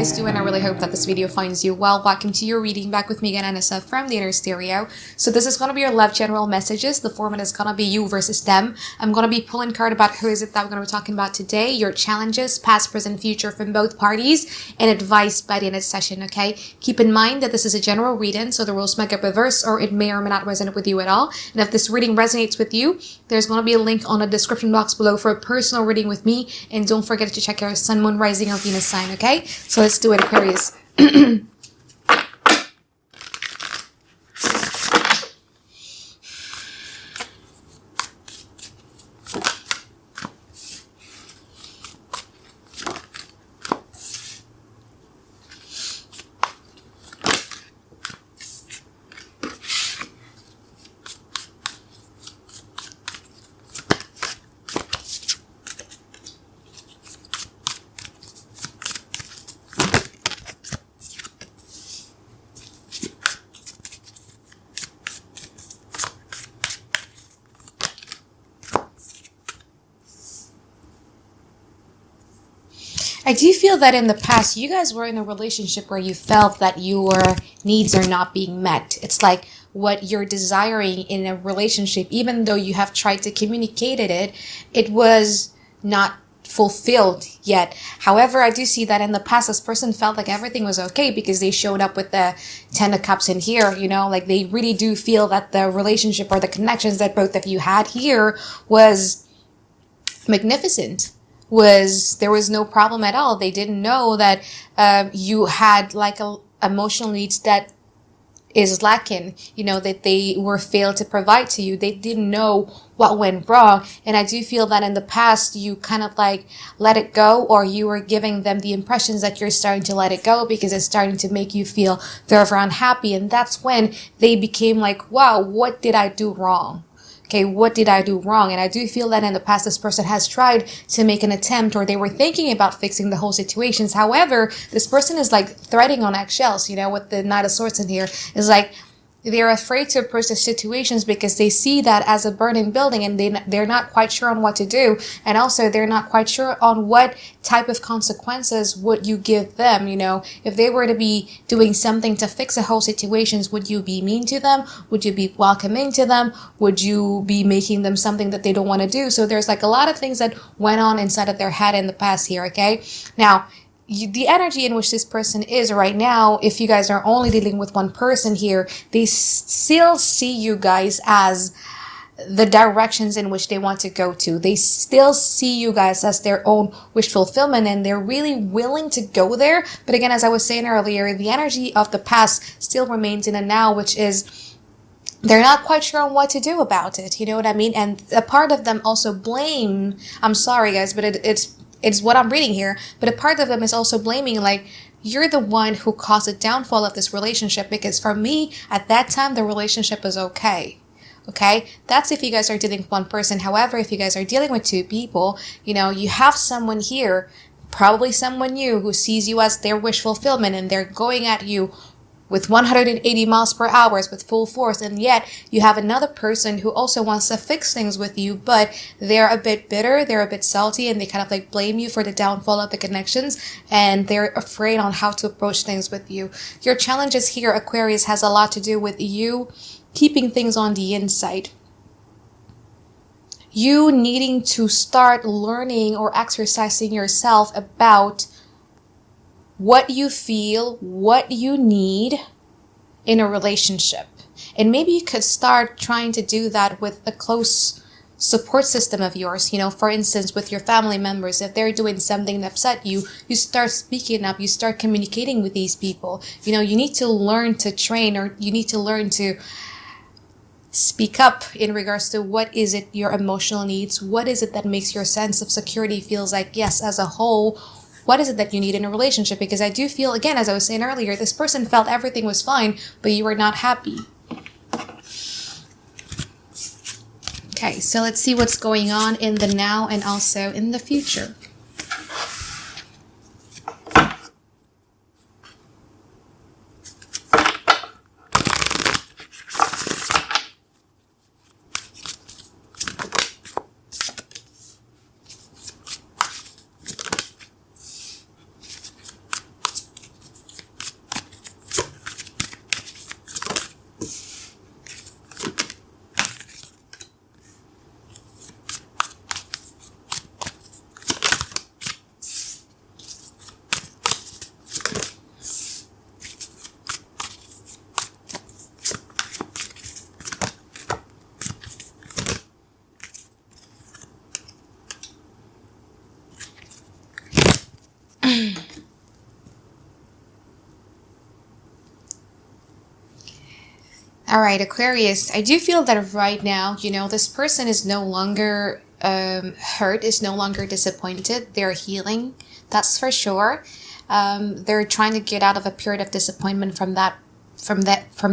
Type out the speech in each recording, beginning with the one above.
guys doing? I really hope that this video finds you well. Welcome to your reading. Back with me again, Anisa from the Inner Stereo. So this is going to be your love general messages. The format is going to be you versus them. I'm going to be pulling card about who is it that we're going to be talking about today, your challenges, past, present, future from both parties, and advice by the end of the session, okay? Keep in mind that this is a general reading, so the rules might get reversed or it may or may not resonate with you at all. And if this reading resonates with you, there's going to be a link on the description box below for a personal reading with me. And don't forget to check your sun, moon, rising, or Venus sign, okay? So let's do it, Aquarius. I do feel that in the past, you guys were in a relationship where you felt that your needs are not being met. It's like what you're desiring in a relationship, even though you have tried to communicate it, it was not fulfilled yet. However, I do see that in the past, this person felt like everything was okay because they showed up with the 10 of Cups in here, you know, like they really do feel that the relationship or the connections that both of you had here was magnificent. There was no problem at all. They didn't know that you had like emotional needs that is lacking, you know, that they were failed to provide to you. They didn't know what went wrong. And I do feel that in the past, you kind of like let it go, or you were giving them the impressions that you're starting to let it go because it's starting to make you feel forever unhappy. And that's when they became like, wow, what did I do wrong? Okay, what did I do wrong? And I do feel that in the past, this person has tried to make an attempt, or they were thinking about fixing the whole situations. However, this person is like threading on eggshells, you know, with the Knight of Swords in here. Is like they're afraid to approach the situations because they see that as a burning building, and they're not quite sure on what to do. And also they're not quite sure on what type of consequences would you give them. You know, if they were to be doing something to fix the whole situations, would you be mean to them? Would you be welcoming to them? Would you be making them something that they don't want to do? So there's like a lot of things that went on inside of their head in the past here. Okay. Now, the energy in which this person is right now, if you guys are only dealing with one person here, they still see you guys as the directions in which they want to go to. They still see you guys as their own wish fulfillment, and they're really willing to go there. But again, as I was saying earlier, the energy of the past still remains in the now, which is they're not quite sure on what to do about it. You know what I mean? And a part of them also blame, I'm sorry guys, but it's what I'm reading here, but a part of them is also blaming, like, you're the one who caused the downfall of this relationship, because for me, at that time, the relationship was okay. Okay? That's if you guys are dealing with one person. However, if you guys are dealing with two people, you know, you have someone here, probably someone new, who sees you as their wish fulfillment, and they're going at you with 180 miles per hour with full force. And yet you have another person who also wants to fix things with you, but they're a bit bitter, they're a bit salty, and they kind of like blame you for the downfall of the connections, and they're afraid on how to approach things with you. Your challenges here, Aquarius, has a lot to do with you keeping things on the inside. You needing to start learning or exercising yourself about what you feel, what you need in a relationship. And maybe you could start trying to do that with a close support system of yours. You know, for instance, with your family members, if they're doing something that upset you, you start speaking up, you start communicating with these people. You know, you need to learn to train, or you need to learn to speak up in regards to what is it your emotional needs, what is it that makes your sense of security feels like, yes, as a whole, what is it that you need in a relationship? Because I do feel, again, as I was saying earlier, this person felt everything was fine, but you were not happy. Okay, so let's see what's going on in the now and also in the future. All right, Aquarius, I do feel that right now, you know, this person is no longer hurt, is no longer disappointed. They're healing, that's for sure. They're trying to get out of a period of disappointment from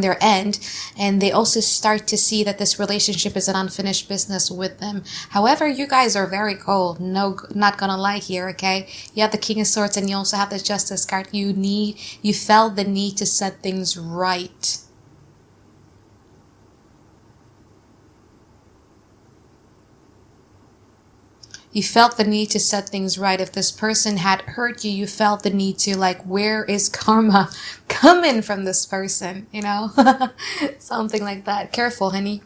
their end, and they also start to see that this relationship is an unfinished business with them. However, you guys are very cold. No, not gonna lie here, okay? You have the King of Swords and you also have the Justice card. You felt the need to set things right. You felt the need to set things right. If this person had hurt you, you felt the need to, like, where is karma coming from this person? You know? Something like that. Careful, honey.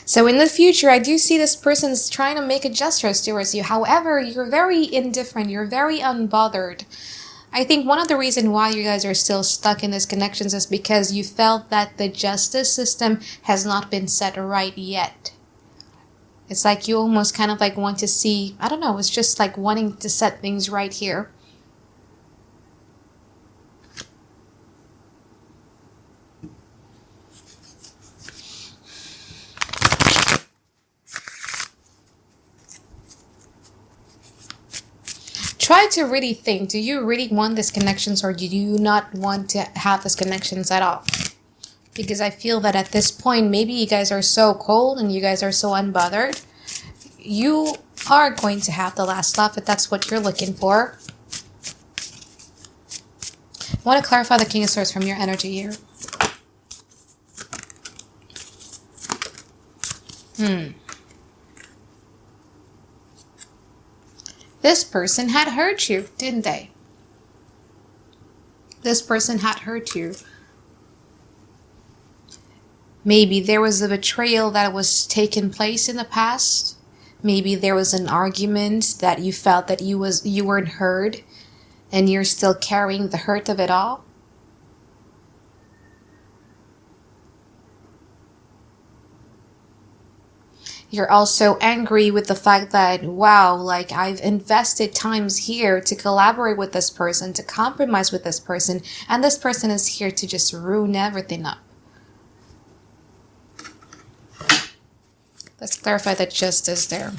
So in the future, I do see this person's trying to make a gesture towards you. However, you're very indifferent. You're very unbothered. I think one of the reasons why you guys are still stuck in this connections is because you felt that the justice system has not been set right yet. It's like you almost kind of like want to see, I don't know, it's just like wanting to set things right here. Try to really think, do you really want this connections or do you not want to have this connections at all? Because I feel that at this point, maybe you guys are so cold and you guys are so unbothered. You are going to have the last laugh if that's what you're looking for. I want to clarify the King of Swords from your energy here. This person had hurt you, didn't they? This person had hurt you. Maybe there was a betrayal that was taking place in the past. Maybe there was an argument that you felt that you weren't heard and you're still carrying the hurt of it all. You're also angry with the fact that, wow, like I've invested times here to collaborate with this person, to compromise with this person, and this person is here to just ruin everything up. Let's clarify that justice there.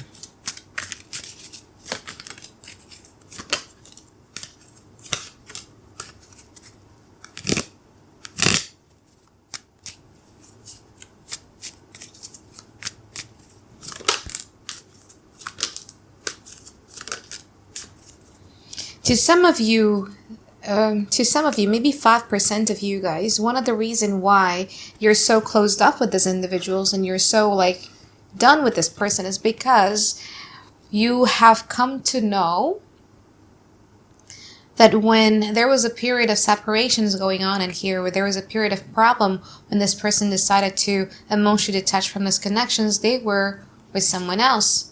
To some of you, maybe 5% of you guys, one of the reasons why you're so closed up with these individuals and you're so like done with this person is because you have come to know that when there was a period of separations going on in here, where there was a period of problem when this person decided to emotionally detach from these connections, they were with someone else,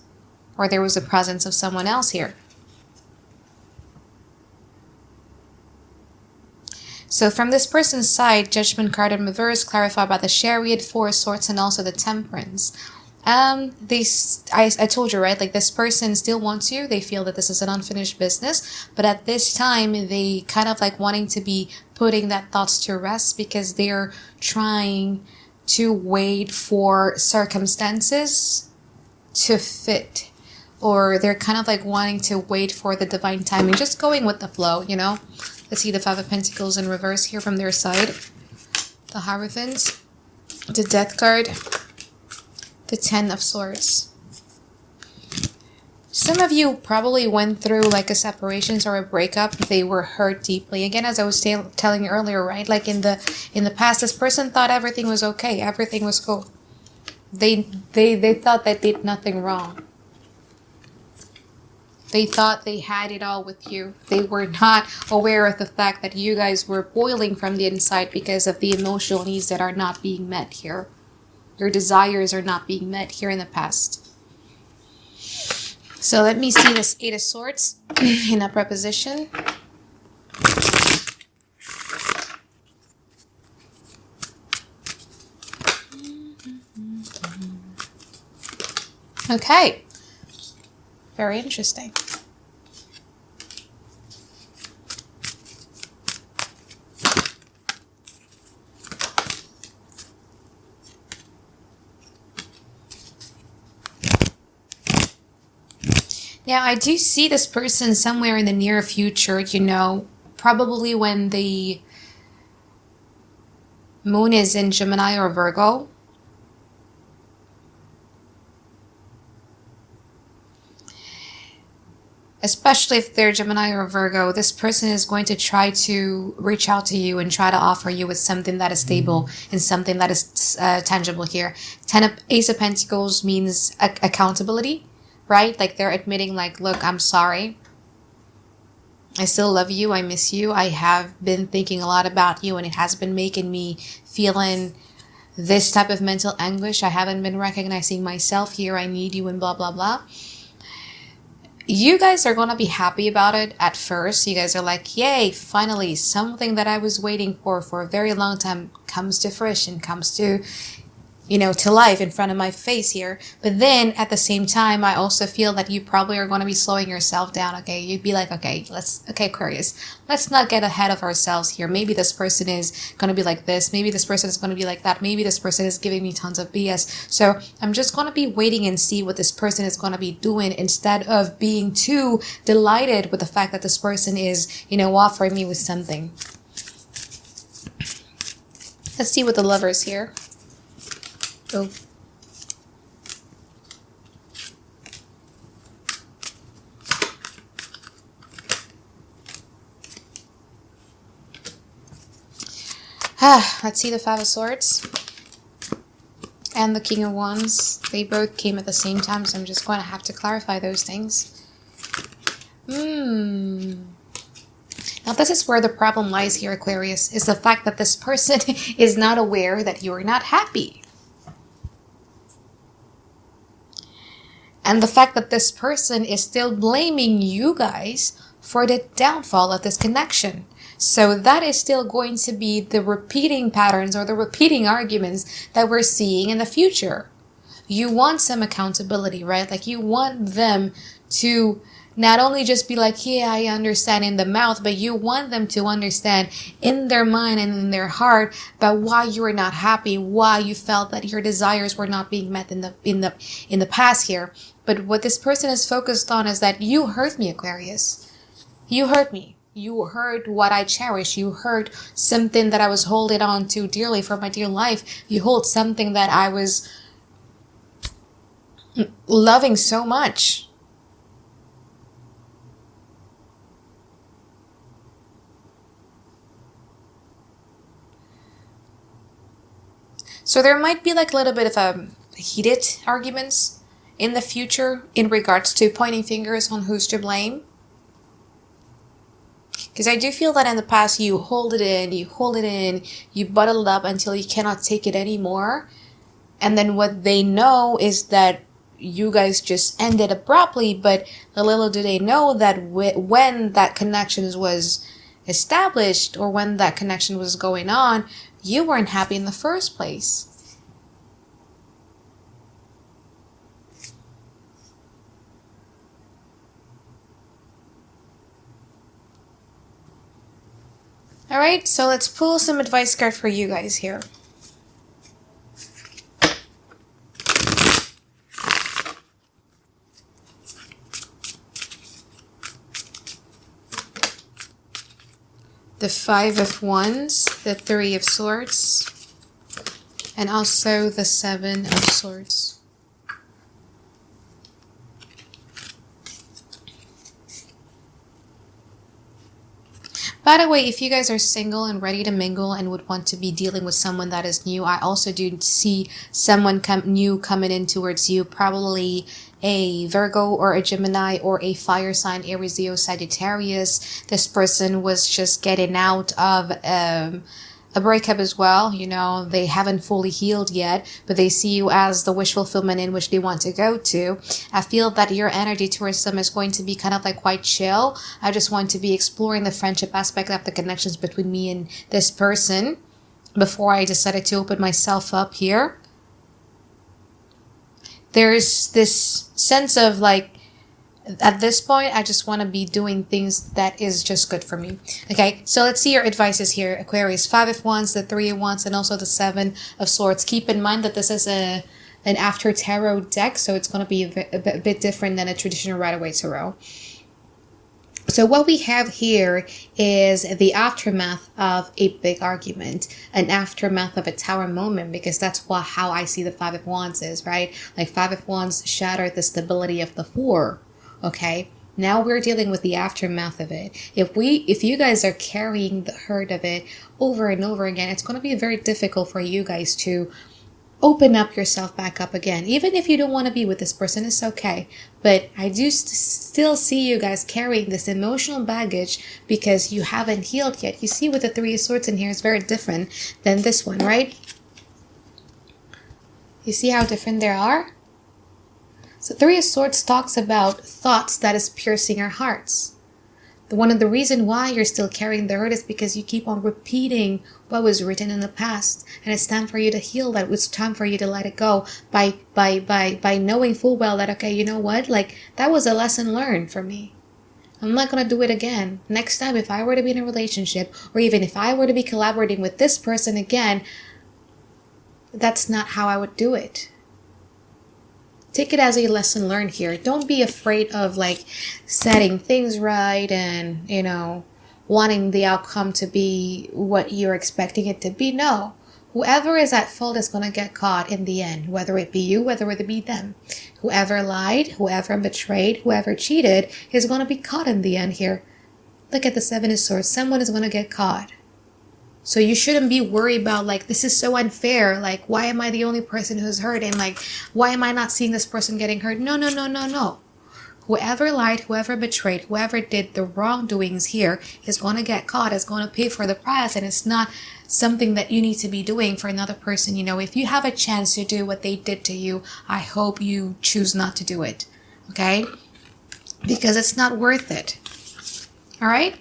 or there was a presence of someone else here. So from this person's side, Judgment card in reverse, clarified by the Chariot, Four of Swords, and also the Temperance. I told you, right? Like this person still wants you. They feel that this is an unfinished business, but at this time, they kind of like wanting to be putting that thoughts to rest because they're trying to wait for circumstances to fit, or they're kind of like wanting to wait for the divine timing, just going with the flow, you know? Let's see the Five of Pentacles in reverse here from their side. The Hierophant, the Death card, the Ten of Swords. Some of you probably went through like a separations or a breakup. They were hurt deeply. Again, as I was telling you earlier, right? Like in the past, this person thought everything was okay. Everything was cool. They thought that they did nothing wrong. They thought they had it all with you. They were not aware of the fact that you guys were boiling from the inside because of the emotional needs that are not being met here. Your desires are not being met here in the past. So let me see this Eight of Swords in upright position. Okay. Very interesting. Yeah, I do see this person somewhere in the near future, probably when the moon is in Gemini or Virgo. Especially if they're Gemini or Virgo, this person is going to try to reach out to you and try to offer you with something that is stable and something that is tangible here. Ace of Pentacles means accountability, right? Like they're admitting like, look, I'm sorry. I still love you. I miss you. I have been thinking a lot about you and it has been making me feeling this type of mental anguish. I haven't been recognizing myself here. I need you and blah, blah, blah. You guys are going to be happy about it at first. You guys are like, yay, finally, something that I was waiting for a very long time comes to fruition, comes to, to life in front of my face here. But then at the same time, I also feel that you probably are going to be slowing yourself down. Okay. You'd be like, okay, Aquarius, let's not get ahead of ourselves here. Maybe this person is going to be like this. Maybe this person is going to be like that. Maybe this person is giving me tons of BS. So I'm just going to be waiting and see what this person is going to be doing instead of being too delighted with the fact that this person is, offering me with something. Let's see what the Lovers here. Oh. Let's see the Five of Swords and the King of Wands. They both came at the same time, so I'm just going to have to clarify those things. Now this is where the problem lies here, Aquarius, is the fact that this person is not aware that you are not happy. And the fact that this person is still blaming you guys for the downfall of this connection. So that is still going to be the repeating patterns or the repeating arguments that we're seeing in the future. You want some accountability, right? Like you want them to not only just be like, yeah, I understand in the mouth, but you want them to understand in their mind and in their heart about why you are not happy, why you felt that your desires were not being met in the past here. But what this person is focused on is that you hurt me, Aquarius. You hurt me. You hurt what I cherish. You hurt something that I was holding on to dearly for my dear life. You hold something that I was loving so much. So there might be like a little bit of heated arguments in the future in regards to pointing fingers on who's to blame. Because I do feel that in the past you hold it in, you bottle it up until you cannot take it anymore. And then what they know is that you guys just ended abruptly, but little do they know that when that connection was established or when that connection was going on, you weren't happy in the first place. Alright, so let's pull some advice card for you guys here. The Five of Wands, the Three of Swords, and also the Seven of Swords. By the way, if you guys are single and ready to mingle and would want to be dealing with someone that is new, I also do see someone new coming in towards you, probably a Virgo or a Gemini or a fire sign, Aries, Leo, Sagittarius. This person was just getting out of a breakup as well. They haven't fully healed yet, but they see you as the wish fulfillment in which they want to go to. I feel that your energy towards them is going to be kind of like quite chill. I just want to be exploring the friendship aspect of the connections between me and this person before I decided to open myself up here. There's this sense of like, at this point, I just want to be doing things that is just good for me. Okay, so let's see your advices here, Aquarius. Five of Wands, the Three of Wands, and also the Seven of Swords. Keep in mind that this is a an after tarot deck, so it's going to be a bit different than a traditional Rider-Waite tarot. So what we have here is the aftermath of a big argument, an aftermath of a tower moment, because that's how I see the Five of Wands is, right? Like Five of Wands shattered the stability of the Four, okay? Now we're dealing with the aftermath of it. If you guys are carrying the hurt of it over and over again, it's going to be very difficult for you guys to open up yourself back up again. Even if you don't want to be with this person, it's okay. But I do still see you guys carrying this emotional baggage because you haven't healed yet. You see with the Three of Swords in here, it's very different than this one, right? You see how different they are? So Three of Swords talks about thoughts that is piercing our hearts. One of the reasons why you're still carrying the hurt is because you keep on repeating what was written in the past, and it's time for you to heal that. It's time for you to let it go by knowing full well that, okay, you know what, like that was a lesson learned for me. I'm not going to do it again. Next time, if I were to be in a relationship, or even if I were to be collaborating with this person again, that's not how I would do it. Take it as a lesson learned here. Don't be afraid of like setting things right and, you know, wanting the outcome to be what you're expecting it to be. No. Whoever is at fault is going to get caught in the end, whether it be you, whether it be them. Whoever lied, whoever betrayed, whoever cheated is going to be caught in the end here. Look at the Seven of Swords. Someone is going to get caught. So you shouldn't be worried about like, this is so unfair. Like, why am I the only person who's hurt? And like, why am I not seeing this person getting hurt? No, no, no, no, no. Whoever lied, whoever betrayed, whoever did the wrongdoings here is going to get caught, is going to pay for the price. And it's not something that you need to be doing for another person. You know, if you have a chance to do what they did to you, I hope you choose not to do it. Okay? Because it's not worth it. All right?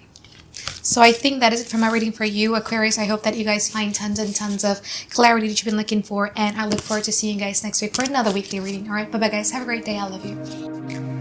So I think that is it for my reading for you, Aquarius. I hope that you guys find tons and tons of clarity that you've been looking for. And I look forward to seeing you guys next week for another weekly reading. All right, bye-bye, guys. Have a great day. I love you.